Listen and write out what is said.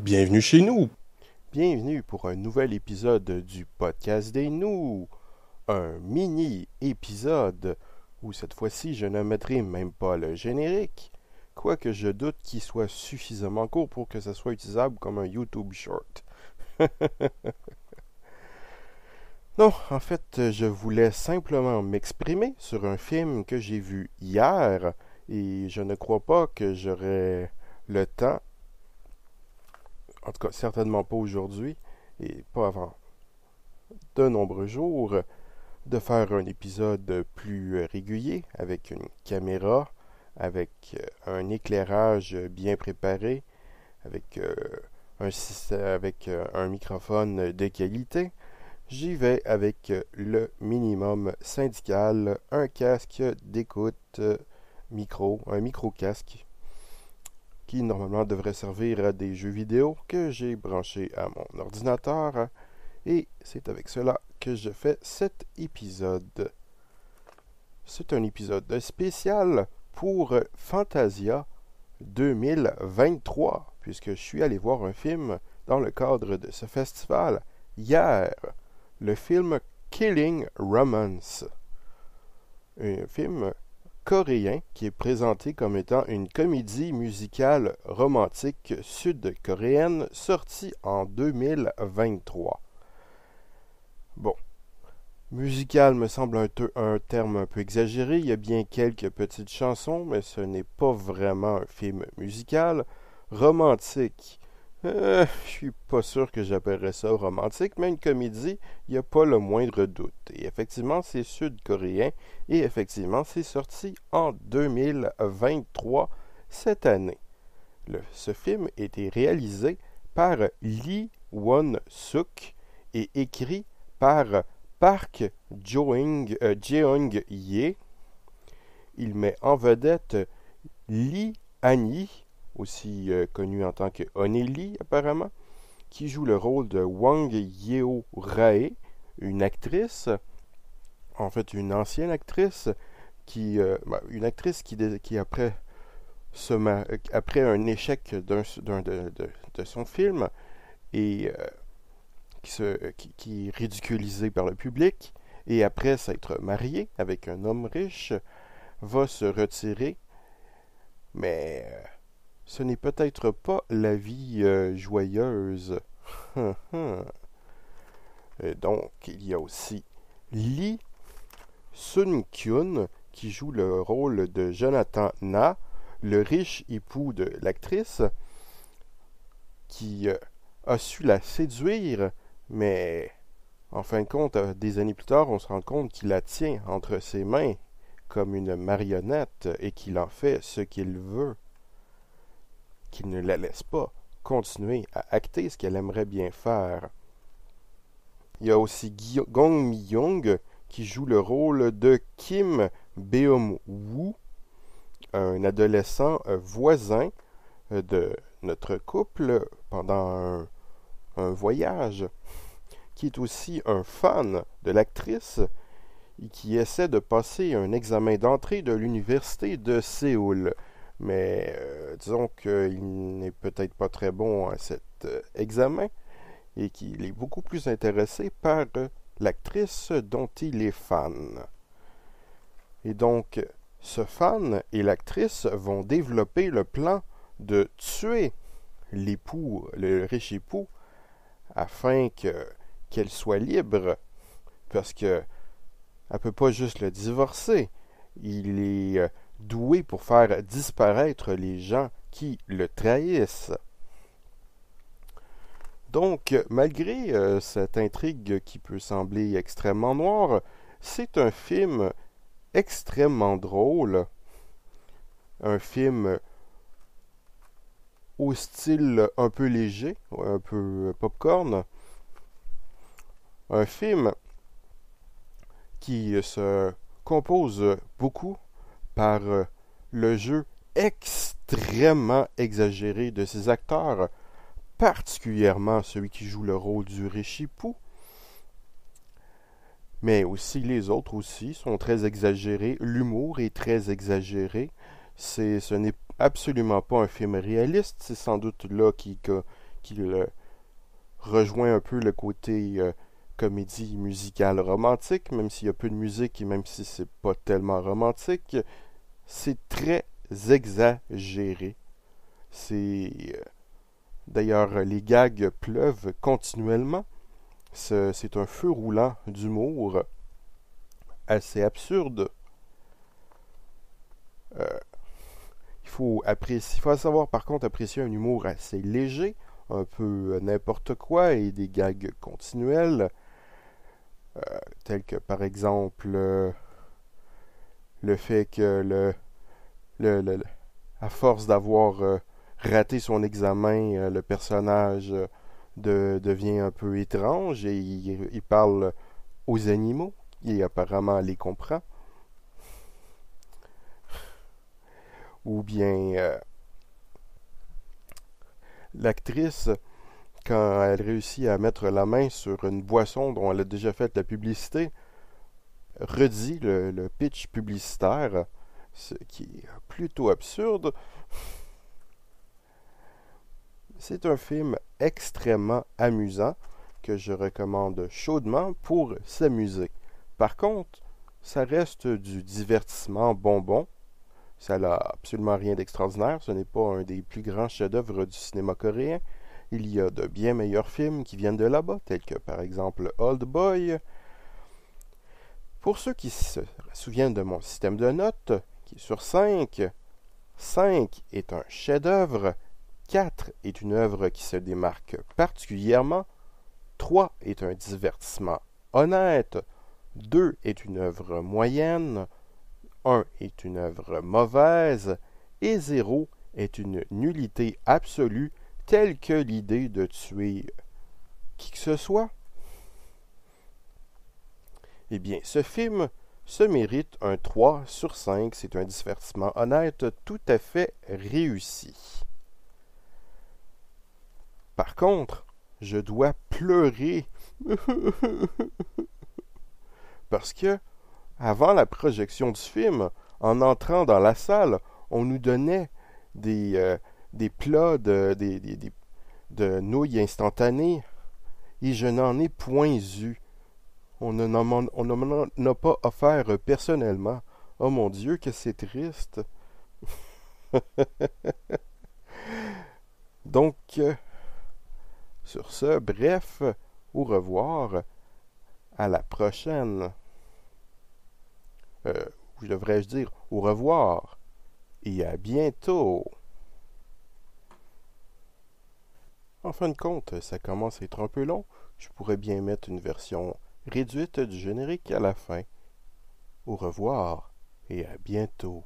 Bienvenue chez nous. Bienvenue pour un nouvel épisode du podcast des nous. Un mini-épisode où cette fois-ci je ne mettrai même pas le générique, quoique je doute qu'il soit suffisamment court pour que ça soit utilisable comme un YouTube Short. Non, en fait, je voulais simplement m'exprimer sur un film que j'ai vu hier et je ne crois pas que j'aurai le temps, en tout cas certainement pas aujourd'hui et pas avant de nombreux jours, de faire un épisode plus régulier avec une caméra, avec un éclairage bien préparé, avec, un microphone de qualité. J'y vais avec le minimum syndical, un casque d'écoute micro, un micro-casque qui normalement devrait servir à des jeux vidéo que j'ai branché à mon ordinateur. Et c'est avec cela que je fais cet épisode. C'est un épisode spécial pour Fantasia 2023, puisque je suis allé voir un film dans le cadre de ce festival hier, le film Killing Romance, un film coréen qui est présenté comme étant une comédie musicale romantique sud-coréenne sortie en 2023. Bon, musical me semble un terme un peu exagéré. Il y a bien quelques petites chansons, mais ce n'est pas vraiment un film musical. Romantique. Je suis pas sûr que j'appellerais ça romantique, mais une comédie, il n'y a pas le moindre doute. Et effectivement, c'est sud-coréen. Et effectivement, c'est sorti en 2023, cette année. Ce film a été réalisé par Lee Won-suk et écrit par Park Jeong-ye. Il met en vedette Lee Han-hee, aussi connue en tant que Honey apparemment, qui joue le rôle de Wang Yeo-rae, une actrice, en fait une ancienne actrice, une actrice qui après, après un échec de son film, et qui est ridiculisé par le public, et après s'être mariée avec un homme riche, va se retirer, mais ce n'est peut-être pas la vie joyeuse. Et donc, il y a aussi Lee Sun-kyun qui joue le rôle de Jonathan Na, le riche époux de l'actrice, qui a su la séduire, mais en fin de compte, des années plus tard, on se rend compte qu'il la tient entre ses mains comme une marionnette et qu'il en fait ce qu'il veut, qu'il ne la laisse pas continuer à acter ce qu'elle aimerait bien faire. Il y a aussi Gong Mi-young qui joue le rôle de Kim Beom-woo, un adolescent voisin de notre couple pendant un voyage, qui est aussi un fan de l'actrice et qui essaie de passer un examen d'entrée de l'université de Séoul. Mais disons qu'il n'est peut-être pas très bon à cet examen et qu'il est beaucoup plus intéressé par l'actrice dont il est fan. Et donc, ce fan et l'actrice vont développer le plan de tuer l'époux, le riche époux, afin qu'elle soit libre, parce que elle peut pas juste le divorcer. Il est doué pour faire disparaître les gens qui le trahissent. Donc, malgré cette intrigue qui peut sembler extrêmement noire, c'est un film extrêmement drôle, un film au style un peu léger, un peu popcorn, un film qui se compose beaucoup par le jeu extrêmement exagéré de ses acteurs, particulièrement celui qui joue le rôle du riche époux, mais aussi les autres aussi sont très exagérés. L'humour est très exagéré. Ce n'est absolument pas un film réaliste. C'est sans doute là qui qu'il rejoint un peu le côté comédie musicale romantique, même s'il y a peu de musique et même si c'est pas tellement romantique, c'est très exagéré. D'ailleurs, les gags pleuvent continuellement. C'est un feu roulant d'humour assez absurde. Euh, il faut savoir par contre apprécier un humour assez léger, un peu n'importe quoi et des gags continuels, tels que par exemple le fait que le- à force d'avoir raté son examen, le personnage devient un peu étrange et il parle aux animaux et apparemment les comprend. Ou bien l'actrice, quand elle réussit à mettre la main sur une boisson dont elle a déjà fait la publicité, redit le pitch publicitaire, ce qui est plutôt absurde. C'est un film extrêmement amusant que je recommande chaudement pour s'amuser. Par contre, ça reste du divertissement bonbon. Ça n'a absolument rien d'extraordinaire. Ce n'est pas un des plus grands chefs-d'œuvre du cinéma coréen. Il y a de bien meilleurs films qui viennent de là-bas, tels que par exemple Old Boy. Pour ceux qui se souviennent de mon système de notes, qui est sur 5, 5 est un chef-d'œuvre, 4 est une œuvre qui se démarque particulièrement, 3 est un divertissement honnête, 2 est une œuvre moyenne, 1 est une œuvre mauvaise, et 0 est une nullité absolue, telle que l'idée de tuer qui que ce soit. Eh bien, ce film se mérite un 3 sur 5. C'est un divertissement honnête tout à fait réussi. Par contre, je dois pleurer parce que, avant la projection du film, en entrant dans la salle, on nous donnait des plats de nouilles instantanées et je n'en ai point eu. On ne m'en a pas offert personnellement. Oh mon Dieu, que c'est triste. Donc, sur ce, bref, au revoir, à la prochaine. Ou devrais-je dire au revoir et à bientôt. En fin de compte, ça commence à être un peu long. Je pourrais bien mettre une version réduite du générique à la fin. Au revoir et à bientôt.